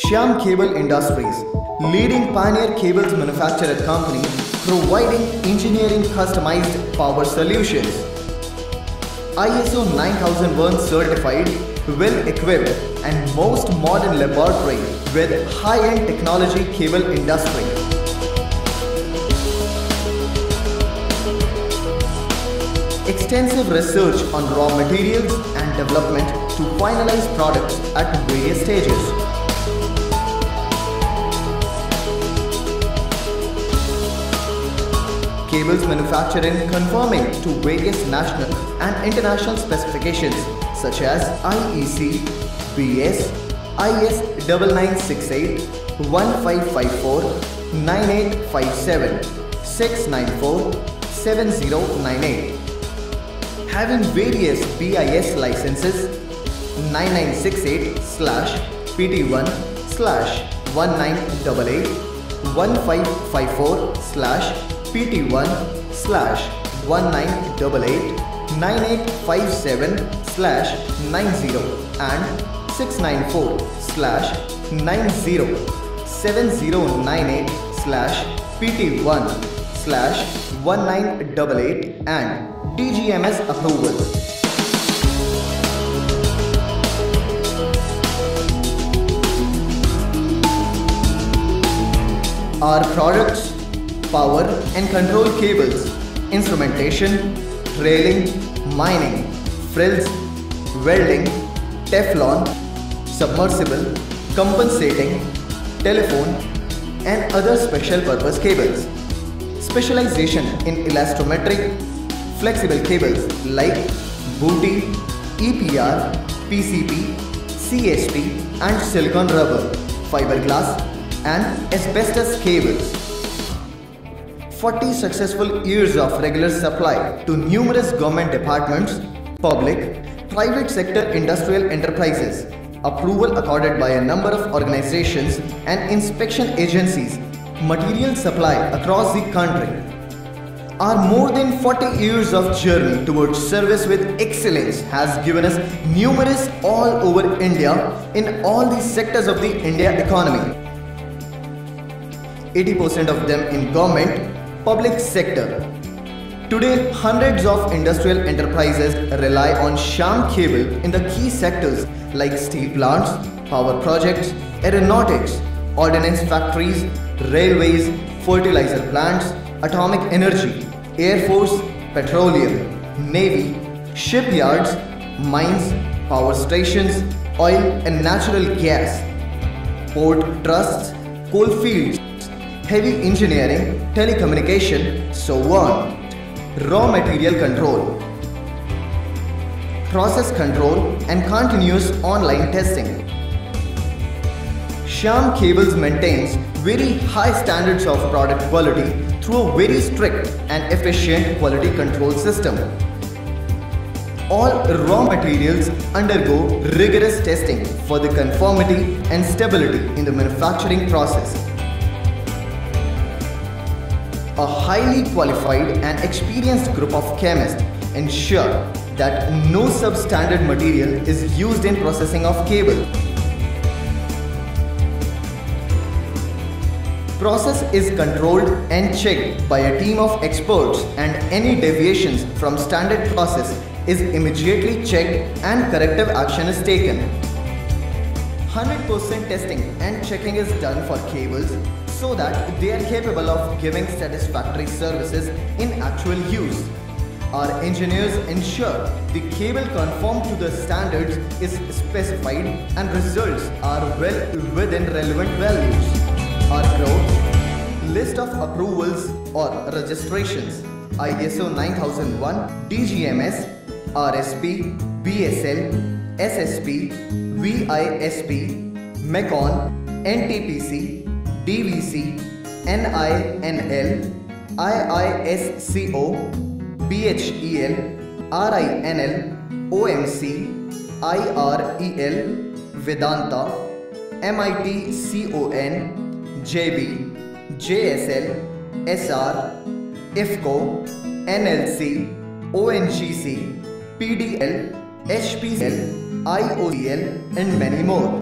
Shyam Cable Industries, leading pioneer cables manufacturer company providing engineering customized power solutions. ISO 9001 certified, well equipped and most modern laboratory with high-end technology cable industry. Extensive research on raw materials and development to finalize products at various stages. Cables manufacturing conforming to various national and international specifications such as IEC, BS, IS 9968, 1554, 9857, 694, 7098. Having various BIS licenses 9968/PT1/1988, 1554/PT1/1988, 9857/90 and 694/907098/PT1/1988 and DGMS approval. Our products: power and control cables, instrumentation, railing, mining, frills, welding, Teflon, submersible, compensating, telephone and other special purpose cables. Specialization in elastometric, flexible cables like booty, EPR, PCP, CSP and silicon rubber, fiberglass and asbestos cables. 40 successful years of regular supply to numerous government departments, public, private sector industrial enterprises, approval accorded by a number of organizations and inspection agencies, material supply across the country. Our more than 40 years of journey towards service with excellence has given us numerous all over India in all the sectors of the India economy. 80% of them in government, public sector. Today, hundreds of industrial enterprises rely on Shyam Cable in the key sectors like steel plants, power projects, aeronautics, ordnance factories, railways, fertilizer plants, atomic energy, Air Force, petroleum, Navy, shipyards, mines, power stations, oil and natural gas, port trusts, coal fields, heavy engineering, telecommunication, so on. Raw material control, process control and continuous online testing. Shyam Cables maintains very high standards of product quality through a very strict and efficient quality control system. All raw materials undergo rigorous testing for the conformity and stability in the manufacturing process. A highly qualified and experienced group of chemists ensure that no substandard material is used in processing of cable. Process is controlled and checked by a team of experts, and any deviations from standard process is immediately checked and corrective action is taken. 100% testing and checking is done for cables so that they are capable of giving satisfactory services in actual use. Our engineers ensure the cable conform to the standards is specified and results are well within relevant values. Our growth, list of approvals or registrations: ISO 9001, DGMS, RSP, BSL, SSP, VISP, MECON, NTPC, DVC, NINL, IISCO, BHEL, RINL, OMC, IREL, Vedanta, MITCON, JB, JSL, SR, IFCO, NLC, ONGC, PDL, HPCL, IOCL and many more.